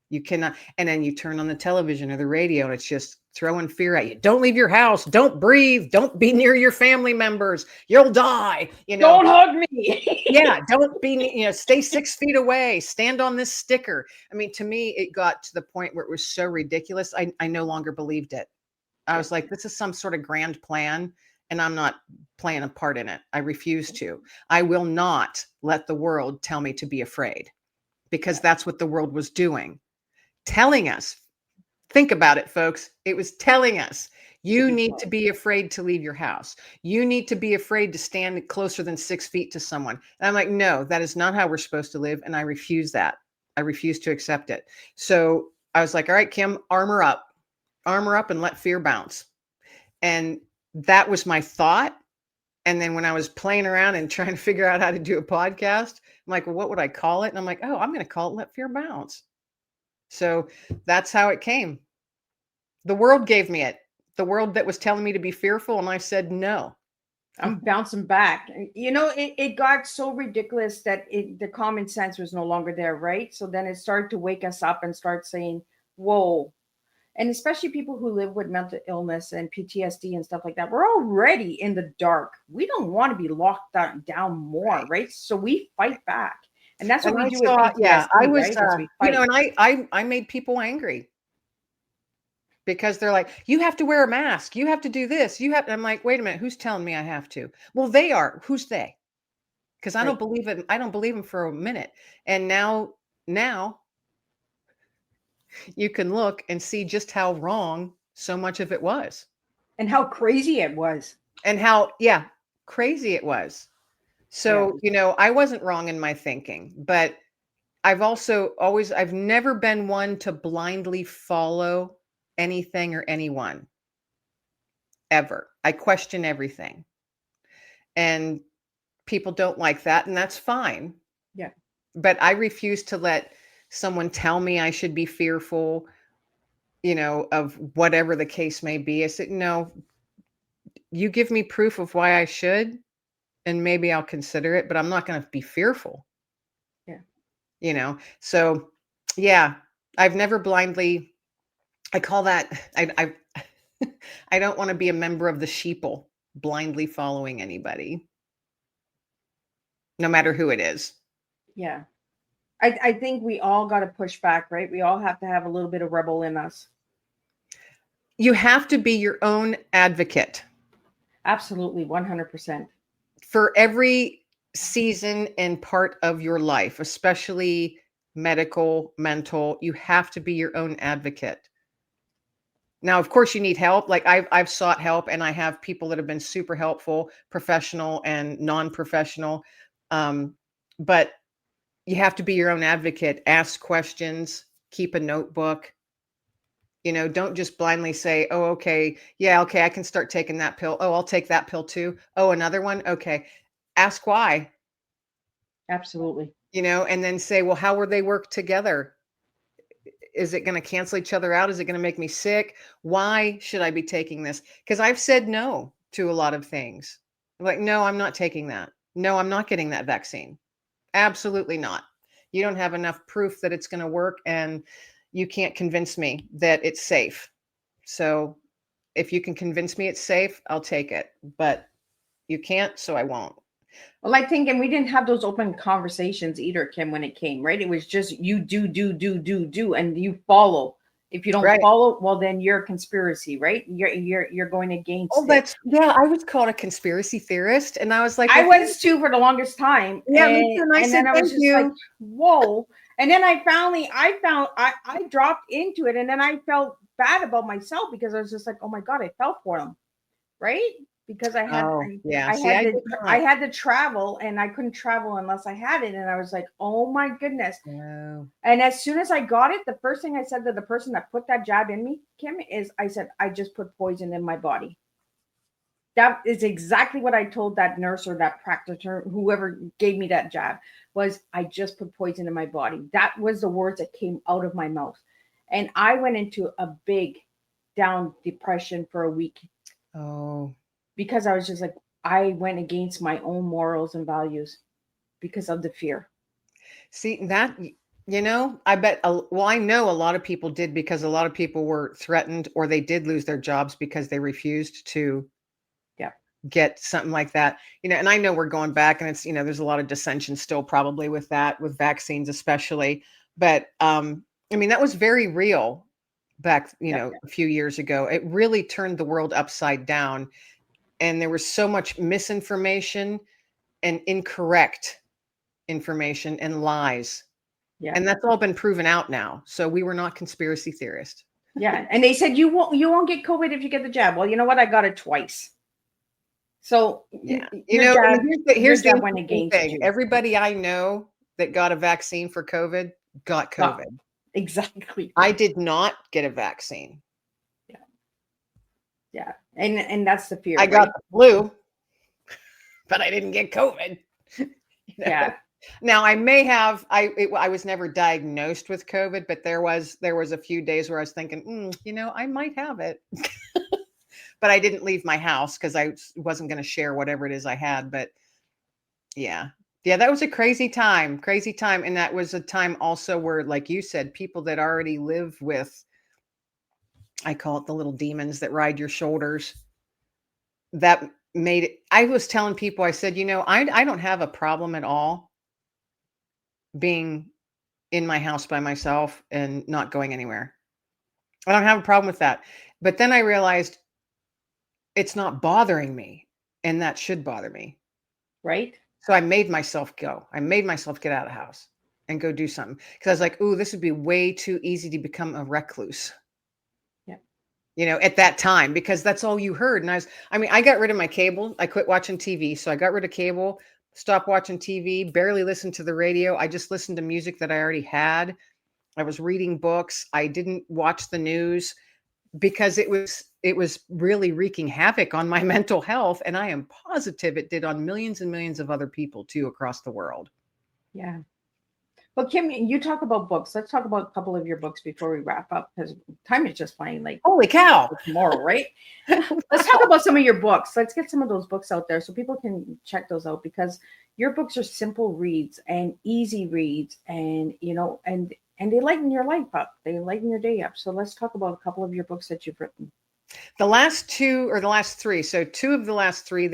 You cannot. And then you turn on the television or the radio and it's just throwing fear at you. Don't leave your house. Don't breathe. Don't be near your family members. You'll die. Don't hug me. Yeah, don't be, stay 6 feet away, stand on this sticker. I mean, to me, it got to the point where it was so ridiculous. I no longer believed it. I was like, this is some sort of grand plan, and I'm not playing a part in it. I refuse to. I will not let the world tell me to be afraid, because that's what the world was doing. Telling us, think about it, folks. It was telling us, you need to be afraid to leave your house. You need to be afraid to stand closer than 6 feet to someone. And I'm like, no, that is not how we're supposed to live. And I refuse that. I refuse to accept it. So I was like, all right, Kim, armor up and let fear bounce. And that was my thought. And then when I was playing around and trying to figure out how to do a podcast, I'm like, well, what would I call it? And I'm like, oh, I'm going to call it Let Fear Bounce. So that's how it came. The world gave me it. The world that was telling me to be fearful. And I said, no. I'm bouncing back. It got so ridiculous that the common sense was no longer there, right? So then it started to wake us up and start saying, whoa. And especially people who live with mental illness and PTSD and stuff like that, we're already in the dark. We don't want to be locked down more, right? So we fight back. And that's what we do with PTSD, yeah, I was, right? We fight. and I made people angry. Because they're like, you have to wear a mask. You have to do this. I'm like, wait a minute. Who's telling me I have to? Well, they are. Who's they? Because I don't believe it. I don't believe them for a minute. And now you can look and see just how wrong so much of it was. And how crazy it was. And how, crazy it was. So, I wasn't wrong in my thinking, but I've never been one to blindly follow anything or anyone ever. I question everything, and people don't like that, and that's fine. Yeah. But I refuse to let someone tell me I should be fearful, of whatever the case may be. I said, no, you give me proof of why I should, and maybe I'll consider it, but I'm not going to be fearful. Yeah. So yeah, I've never blindly, I call that, I don't want to be a member of the sheeple, blindly following anybody, no matter who it is. Yeah. I think we all got to push back, right? We all have to have a little bit of rebel in us. You have to be your own advocate. Absolutely, 100%. For every season and part of your life, especially medical, mental, you have to be your own advocate. Now, of course, you need help. Like I've sought help, and I have people that have been super helpful, professional and non-professional. But you have to be your own advocate. Ask questions. Keep a notebook. Don't just blindly say, "Oh, okay, yeah, okay, I can start taking that pill. Oh, I'll take that pill too. Oh, another one. Okay." Ask why. Absolutely. And then say, "Well, how will they work together? Is it going to cancel each other out? Is it going to make me sick? Why should I be taking this?" Because I've said no to a lot of things. I'm like, no, I'm not taking that. No, I'm not getting that vaccine. Absolutely not. You don't have enough proof that it's going to work, and you can't convince me that it's safe. So if you can convince me it's safe, I'll take it. But you can't, so I won't. Well, I think, and we didn't have those open conversations either, Kim, when it came, right? It was just you do, and you follow. If you don't follow, well, then you're a conspiracy, right? You're going against. Oh, I was called a conspiracy theorist, and I was like, I was too for the longest time. Yeah, and then I was just like, whoa. And then I dropped into it, and then I felt bad about myself because I was just like, oh my God, I fell for them, right? Because I had, I had to travel, and I couldn't travel unless I had it. And I was like, oh my goodness. No. And as soon as I got it, the first thing I said to the person that put that jab in me, Kim, is I said, I just put poison in my body. That is exactly what I told that nurse or that practitioner, whoever gave me that jab, was I just put poison in my body. That was the words that came out of my mouth. And I went into a big down depression for a week. Oh. Because I was just like, I went against my own morals and values because of the fear. See that, I bet, well, I know a lot of people did because a lot of people were threatened or they did lose their jobs because they refused to Yeah. get something like that. And I know we're going back and it's, there's a lot of dissension still probably with that, with vaccines especially. But I mean, that was very real back, Yeah. a few years ago. It really turned the world upside down. And there was so much misinformation and incorrect information and lies. Yeah. And that's all been proven out now. So we were not conspiracy theorists. Yeah. And they said you won't get COVID if you get the jab. Well, you know what? I got it twice. So Yeah. your jab, Here's the went interesting against thing. you. Everybody I know that got a vaccine for COVID got Got- COVID. Exactly. I did not get a vaccine. Yeah. And that's the fear, I got right? the flu, but I didn't get COVID. Yeah. Now I may have. I was never diagnosed with COVID, but there was a few days where I was thinking, I might have it, but I didn't leave my house because I wasn't going to share whatever it is I had. But yeah, that was a crazy time, and that was a time also where, like you said, people that already live with, I call it the little demons that ride your shoulders. That made it. I was telling people, I said, I don't have a problem at all being in my house by myself and not going anywhere. I don't have a problem with that. But then I realized it's not bothering me, and that should bother me. Right. So I made myself go. I made myself get out of the house and go do something because I was like, "Ooh, this would be way too easy to become a recluse." Yeah. At that time, because that's all you heard. And I got rid of my cable. I quit watching TV. So I got rid of cable, stopped watching TV, barely listened to the radio. I just listened to music that I already had. I was reading books. I didn't watch the news because it was really wreaking havoc on my mental health. And I am positive it did on millions and millions of other people too across the world. Yeah. Well, Kim, you talk about books. Let's talk about a couple of your books before we wrap up because time is just flying like Holy cow. tomorrow, right? Let's talk about some of your books. Let's get some of those books out there so people can check those out because your books are simple reads and easy reads and and they lighten your life up. They lighten your day up. So let's talk about a couple of your books that you've written. The last two or the last three. So two of the last three,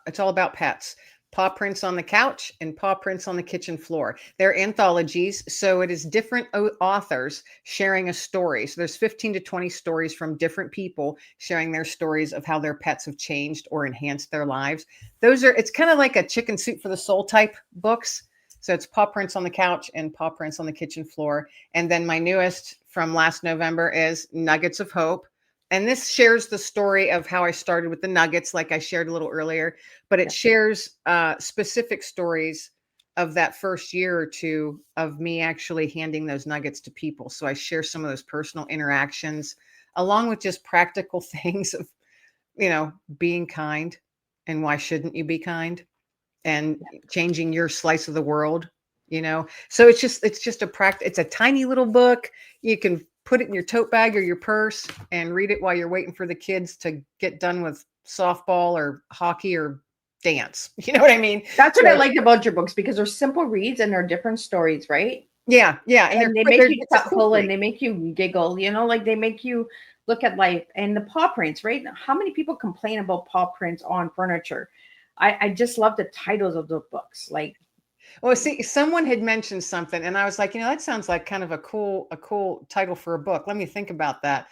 it's all about pets. Paw Prints on the Couch and Paw Prints on the Kitchen Floor. They're anthologies, so it is different authors sharing a story. So there's 15 to 20 stories from different people sharing their stories of how their pets have changed or enhanced their lives. It's kind of like a chicken soup for the soul type books. So it's Paw Prints on the Couch and Paw Prints on the Kitchen Floor. And then my newest from last November is Nuggets of Hope. And this shares the story of how I started with the nuggets, like I shared a little earlier, but it shares specific stories of that first year or two of me actually handing those nuggets to people. So I share some of those personal interactions along with just practical things of, being kind and why shouldn't you be kind and changing your slice of the world, So it's just it's a tiny little book. You can put it in your tote bag or your purse and read it while you're waiting for the kids to get done with softball or hockey or dance. You know what I mean? That's what I liked about your books because they're simple reads and they're different stories, right? Yeah. And they make you thoughtful and they make you giggle, like they make you look at life. And the paw prints, right? How many people complain about paw prints on furniture? I just love the titles of the books. Like, well, see, someone had mentioned something, and I was like, that sounds like kind of a cool title for a book. Let me think about that.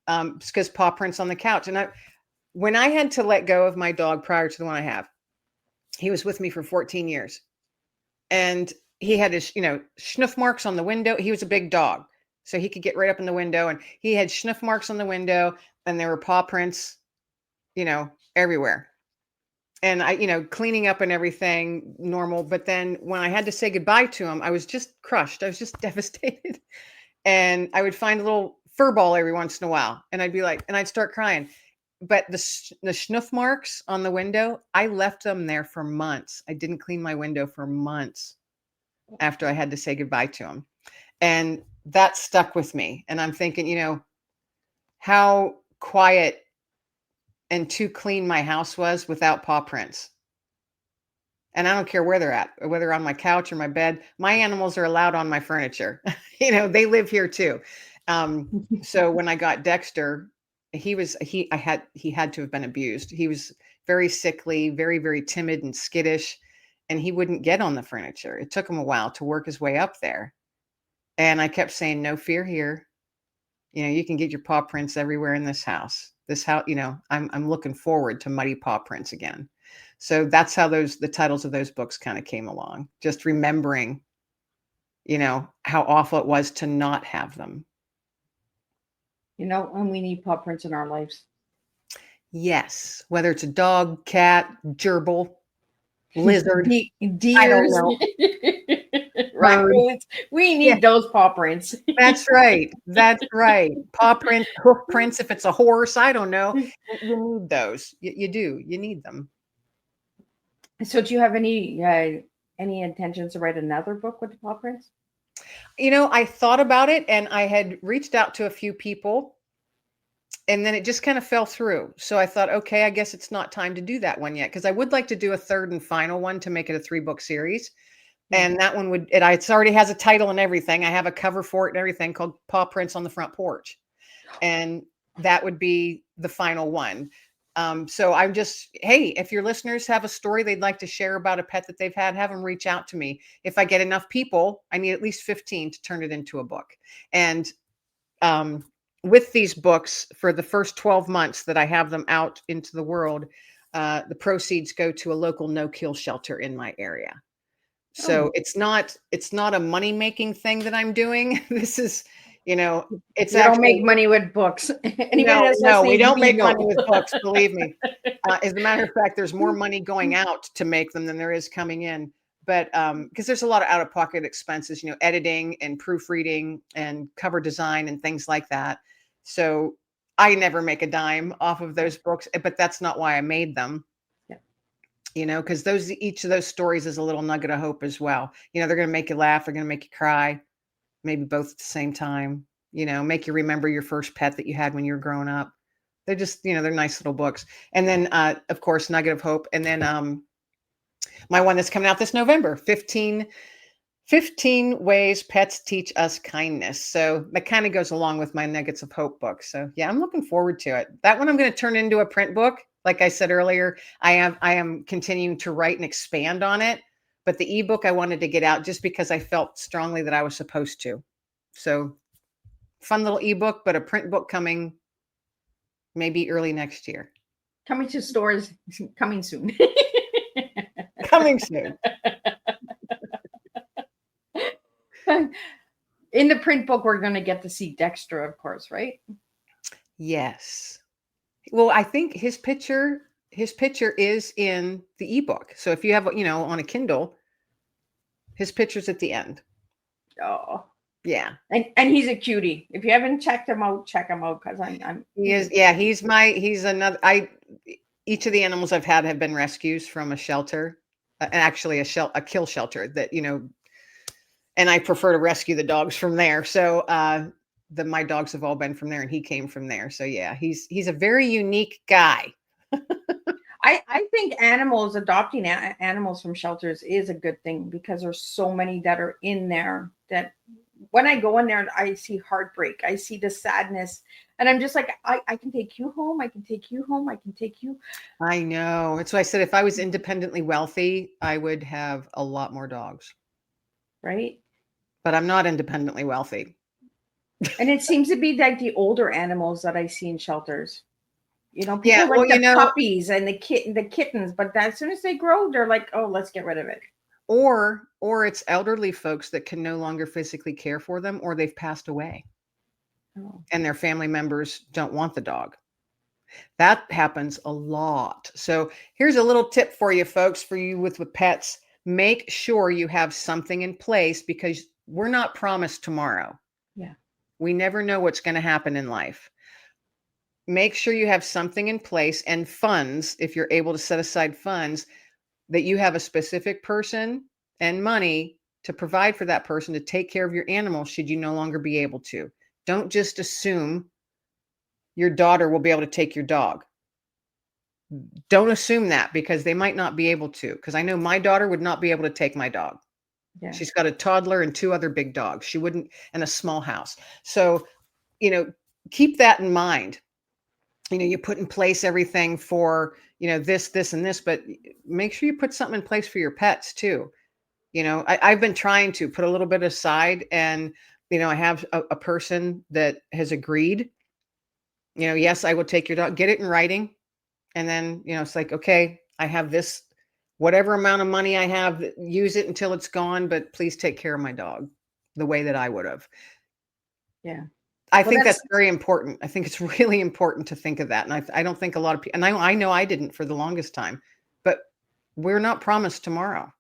Because Paw Prints on the Couch, and when I had to let go of my dog prior to the one I have, he was with me for 14 years, and he had his, snuff marks on the window. He was a big dog, so he could get right up in the window, and he had snuff marks on the window, and there were paw prints, everywhere. And I, cleaning up and everything normal. But then when I had to say goodbye to him, I was just crushed. I was just devastated. And I would find a little fur ball every once in a while. And I'd be like, and I'd start crying. But the snuff marks on the window, I left them there for months. I didn't clean my window for months after I had to say goodbye to him. And that stuck with me. And I'm thinking, how quiet and too clean my house was without paw prints. And I don't care where they're at, or whether on my couch or my bed, my animals are allowed on my furniture. They live here too. So when I got Dexter, he had to have been abused. He was very sickly, very, very timid and skittish, and he wouldn't get on the furniture. It took him a while to work his way up there. And I kept saying, no fear here. You can get your paw prints everywhere in this house. This house, I'm looking forward to muddy paw prints again. So that's how the titles of those books kind of came along. Just remembering, how awful it was to not have them. And we need paw prints in our lives. Yes. Whether it's a dog, cat, gerbil, lizard, Deers, I don't know. raccoons. We need those paw prints. That's right. That's right. Paw prints, hoof prints. If it's a horse, I don't know. You need those. You do. You need them. So do you have any intentions to write another book with the paw prints? I thought about it, and I had reached out to a few people, and then it just kind of fell through. So I thought, okay, I guess it's not time to do that one yet, because I would like to do a third and final one to make it a 3-book series. And that one it already has a title and everything. I have a cover for it and everything called Paw Prints on the Front Porch. And that would be the final one. So I'm just, hey, if your listeners have a story they'd like to share about a pet that they've had, have them reach out to me. If I get enough people, I need at least 15 to turn it into a book. And with these books, for the first 12 months that I have them out into the world, the proceeds go to a local no-kill shelter in my area. So it's not a money-making thing that I'm doing. This is, it's you don't make money with books. No, we don't make money with books, believe me. As a matter of fact, there's more money going out to make them than there is coming in. But because there's a lot of out-of-pocket expenses, editing and proofreading and cover design and things like that. So I never make a dime off of those books, but that's not why I made them. Because each of those stories is a little nugget of hope as well. They're going to make you laugh. They're going to make you cry, maybe both at the same time, make you remember your first pet that you had when you were growing up. They're just, they're nice little books. And then, of course, Nugget of Hope. And then my one that's coming out this November, 15 Ways Pets Teach Us Kindness. So that kind of goes along with my Nuggets of Hope book. So yeah, I'm looking forward to it. That one I'm going to turn into a print book. Like I said earlier, I am continuing to write and expand on it, but the ebook I wanted to get out just because I felt strongly that I was supposed to. So fun little ebook, but a print book coming maybe early next year. Coming to stores, coming soon. Coming soon. In the print book, we're going to get to see Dexter, of course, right? Yes. Well, I think his picture is in the ebook. So if you have, on a Kindle, his picture's at the end. Oh, yeah. And he's a cutie. If you haven't checked him out, check him out, because he is. Yeah, he's another. Each of the animals I've had have been rescues from a shelter, and actually a kill shelter that, and I prefer to rescue the dogs from there. So, my dogs have all been from there, and he came from there. So yeah, he's a very unique guy. I think adopting animals from shelters is a good thing, because there's so many that are in there that when I go in there, I see heartbreak. I see the sadness, and I'm just like, I can take you home. I can take you home. I can take you. I know. That's why I said, if I was independently wealthy, I would have a lot more dogs. Right. But I'm not independently wealthy. And it seems to be like the older animals that I see in shelters. People yeah, like the puppies and the kittens, but as soon as they grow, they're like, oh, let's get rid of it. Or it's elderly folks that can no longer physically care for them, or they've passed away. Oh. And their family members don't want the dog. That happens a lot. So here's a little tip for you folks, for you with pets. Make sure you have something in place, because we're not promised tomorrow. Yeah. We never know what's going to happen in life. Make sure you have something in place, and funds, if you're able to set aside funds, that you have a specific person and money to provide for that person to take care of your animal should you no longer be able to. Don't just assume your daughter will be able to take your dog. don't assume that, because they might not be able to. Because I know my daughter would not be able to take my dog. Yeah. She's got a toddler and 2 other big dogs. She wouldn't, and a small house. So, keep that in mind. You put in place everything for, this, and this, but make sure you put something in place for your pets too. I've been trying to put a little bit aside, and, I have a person that has agreed, yes, I will take your dog, get it in writing. And then, it's like, okay, I have this, whatever amount of money I have, use it until it's gone, but please take care of my dog the way that I would have. Yeah. I think that's very important. I think it's really important to think of that. And I don't think a lot of people, and I know I didn't for the longest time, but we're not promised tomorrow.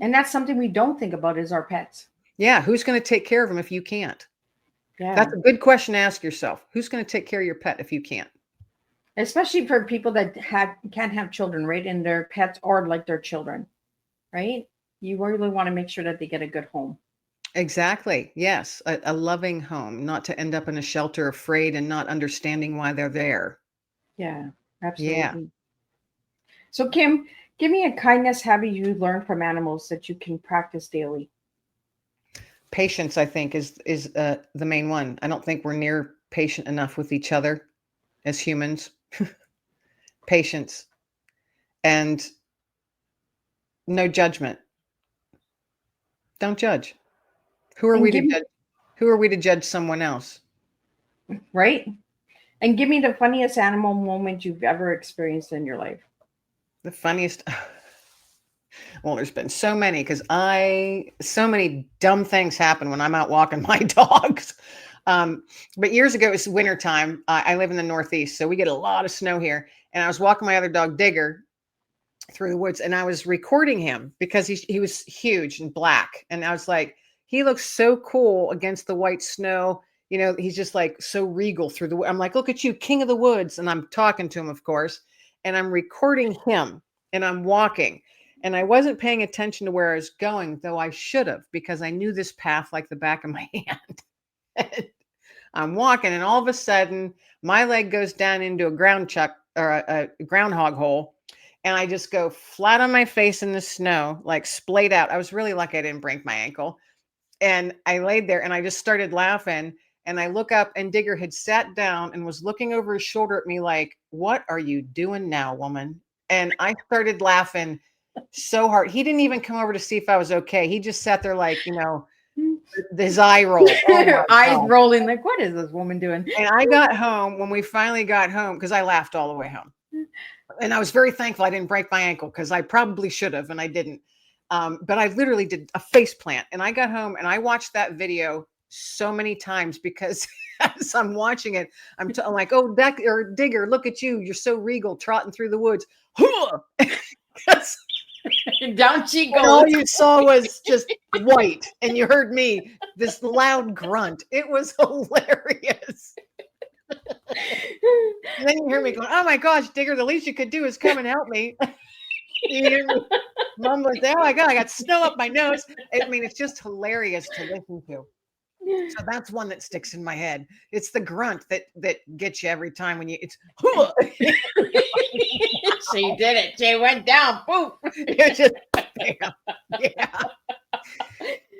And that's something we don't think about, is our pets. Yeah. Who's going to take care of them if you can't? Yeah. That's a good question to ask yourself. Who's going to take care of your pet if you can't? Especially for people that can't have children, right? And their pets are like their children, right? You really want to make sure that they get a good home. Exactly. Yes. A loving home, not to end up in a shelter afraid and not understanding why they're there. Yeah, absolutely. Yeah. So Kim, give me a kindness habit you learned from animals that you can practice daily. Patience, I think, is the main one. I don't think we're near patient enough with each other as humans. Patience and no judgment. Don't judge. Who are we to judge? Who are we to judge someone else? Right? And give me the funniest animal moment you've ever experienced in your life. The funniest. Well, there's been so many, because so many dumb things happen when I'm out walking my dogs. But years ago, it was wintertime. I live in the Northeast, so we get a lot of snow here. And I was walking my other dog, Digger, through the woods, and I was recording him because he was huge and black. And I was like, he looks so cool against the white snow. He's just like so regal through the. I'm like, look at you, king of the woods. And I'm talking to him, of course, and I'm recording him, and I'm walking. And I wasn't paying attention to where I was going, though I should have, because I knew this path like the back of my hand. I'm walking, and all of a sudden, my leg goes down into a ground chuck, or a groundhog hole, and I just go flat on my face in the snow, like splayed out. I was really lucky I didn't break my ankle. And I laid there, and I just started laughing. And I look up, and Digger had sat down and was looking over his shoulder at me like, "What are you doing now, woman?" And I started laughing so hard. He didn't even come over to see if I was okay. He just sat there like, his eye roll. Oh eyes rolling like, what is this woman doing? And I got home, when we finally got home, because I laughed all the way home. And I was very thankful I didn't break my ankle, because I probably should have, and I didn't. But I literally did a face plant. And I got home, and I watched that video so many times, because as I'm watching it, I'm like, oh, Digger, look at you. You're so regal, trotting through the woods. Down she goes. And all you saw was just white, and you heard me, this loud grunt. It was hilarious. And then you hear me going, "Oh my gosh, Digger, the least you could do is come and help me." You hear me mumbling, "Oh my God, I got snow up my nose." I mean, it's just hilarious to listen to. So that's one that sticks in my head. It's the grunt that gets you every time when it's. She did it. She went down. Boom. Just, yeah.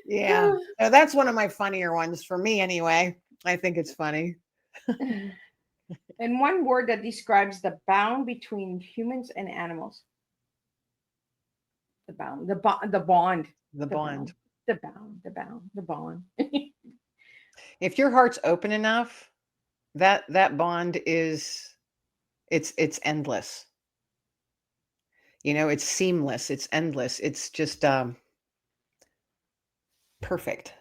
Yeah. So that's one of my funnier ones for me anyway. I think it's funny. And one word that describes the bound between humans and animals. The bound. The bond. The bond. The bound. The bound. The bond. If your heart's open enough, that bond is it's endless. It's seamless, it's endless, it's just perfect.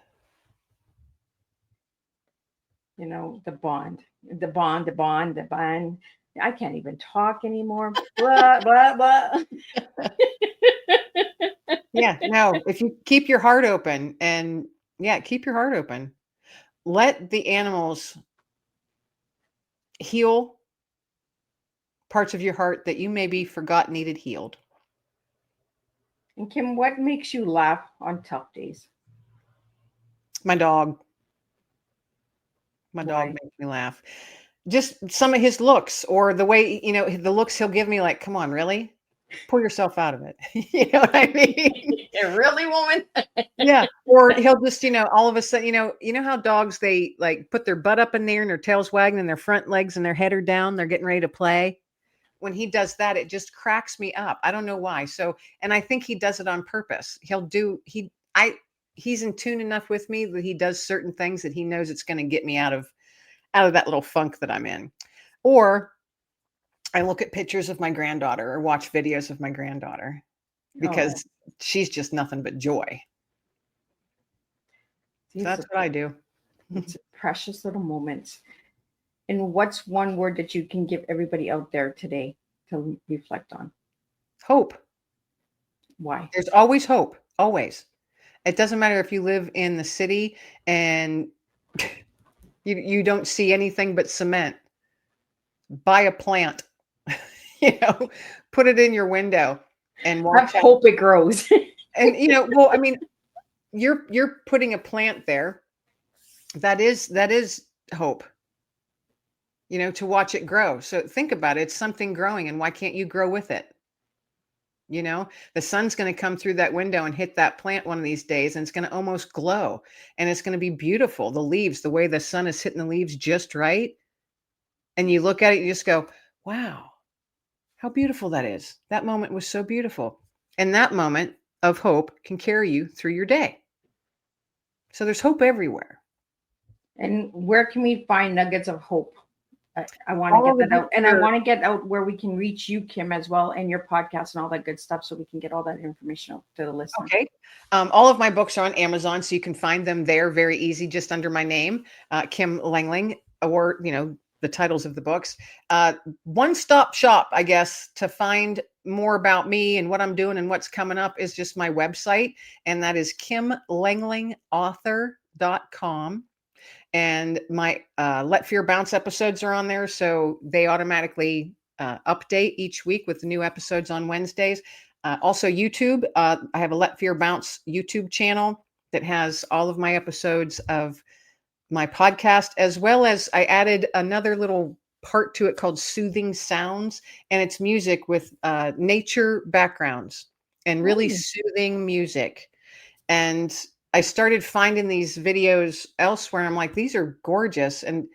The bond. The bond, the bond, the bond. I can't even talk anymore. Blah, blah, blah. Yeah, no, if you keep your heart open, and keep your heart open. Let the animals heal parts of your heart that you maybe forgot needed healed. And Kim, what makes you laugh on tough days? My dog. My Why? dog makes me laugh. just some of his looks or the way, the looks he'll give me, like, come on, really? Pull yourself out of it. You know what I mean? Really, woman? Yeah. Or he'll just, all of a sudden, how dogs, they like put their butt up in there and their tail's wagging and their front legs and their head are down. They're getting ready to play. When he does that, it just cracks me up. I don't know why. So, and I think he does it on purpose. He's in tune enough with me that he does certain things that he knows it's going to get me out of that little funk that I'm in. Or I look at pictures of my granddaughter or watch videos of my granddaughter because she's just nothing but joy. So that's what I do. It's precious little moments. And what's one word that you can give everybody out there today to reflect on? Hope. Why? There's always hope. Always. It doesn't matter if you live in the city and you don't see anything but cement. Buy a plant, put it in your window and watch. I hope it grows. And well, I mean, you're putting a plant there. That is hope. To watch it grow. So think about it. It's something growing, and why can't you grow with it? The sun's going to come through that window and hit that plant one of these days, and it's going to almost glow, and it's going to be beautiful. The leaves, the way the sun is hitting the leaves just right. And you look at it, you just go, wow, how beautiful that is. That moment was so beautiful. And that moment of hope can carry you through your day. So there's hope everywhere. And where can we find nuggets of hope? I want to get that out. And I want to get out where we can reach you, Kim, as well, and your podcast and all that good stuff, so we can get all that information out to the listener. Okay. All of my books are on Amazon, so you can find them there very easy, just under my name, Kim Lengling, or, the titles of the books. One-stop shop, I guess, to find more about me and what I'm doing and what's coming up is just my website. And that is kimlenglingauthor.com. And my Let Fear Bounce episodes are on there. So they automatically update each week with new episodes on Wednesdays. Also YouTube. I have a Let Fear Bounce YouTube channel that has all of my episodes of my podcast, as well as I added another little part to it called Soothing Sounds. And it's music with nature backgrounds and really soothing music. And I started finding these videos elsewhere. I'm like, these are gorgeous. And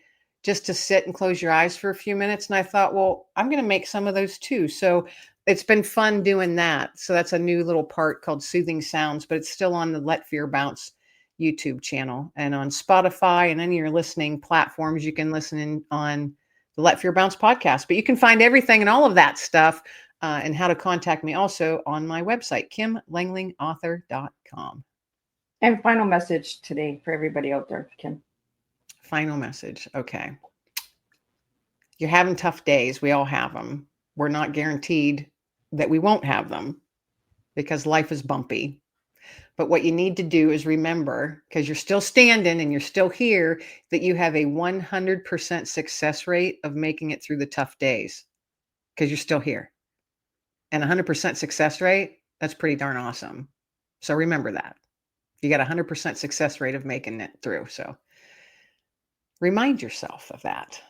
just to sit and close your eyes for a few minutes. And I thought, well, I'm going to make some of those too. So it's been fun doing that. So that's a new little part called Soothing Sounds, but it's still on the Let Fear Bounce YouTube channel. And on Spotify and any of your listening platforms, you can listen in on the Let Fear Bounce podcast. But you can find everything and all of that stuff and how to contact me also on my website, kimlenglingauthor.com. And final message today for everybody out there, Kim. Final message. Okay. You're having tough days. We all have them. We're not guaranteed that we won't have them because life is bumpy. But what you need to do is remember, because you're still standing and you're still here, that you have a 100% success rate of making it through the tough days because you're still here. And 100% success rate, that's pretty darn awesome. So remember that. You got a 100% success rate of making it through. So remind yourself of that.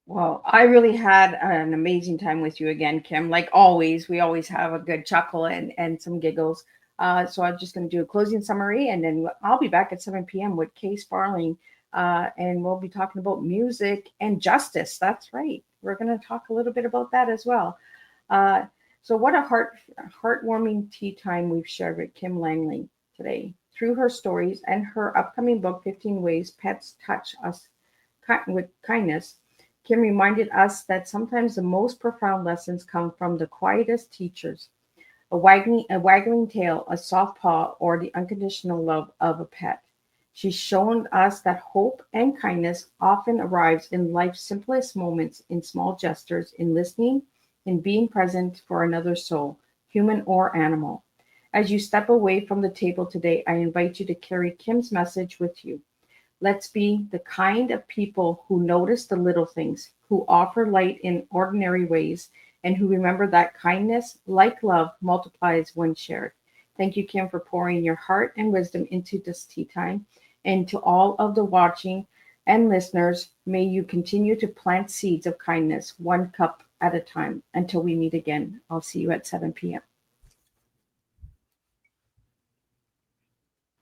Well, I really had an amazing time with you again, Kim. Like always, we always have a good chuckle and some giggles. So I'm just going to do a closing summary, and then I'll be back at 7 p.m. with Kay Sparling, and we'll be talking about music and justice. That's right. We're going to talk a little bit about that as well. So what a heartwarming tea time we've shared with Kim Lengling today. Through her stories and her upcoming book, 15 Ways Pets Touch Us with Kindness, Kim reminded us that sometimes the most profound lessons come from the quietest teachers. A waggling tail, a soft paw, or the unconditional love of a pet. She's shown us that hope and kindness often arrives in life's simplest moments, in small gestures, in listening, in being present for another soul, human or animal. As you step away from the table today, I invite you to carry Kim's message with you. Let's be the kind of people who notice the little things, who offer light in ordinary ways, and who remember that kindness, like love, multiplies when shared. Thank you, Kim, for pouring your heart and wisdom into this tea time. And to all of the watching, And listeners, may you continue to plant seeds of kindness, one cup at a time. Until we meet again, I'll see you at 7 p.m.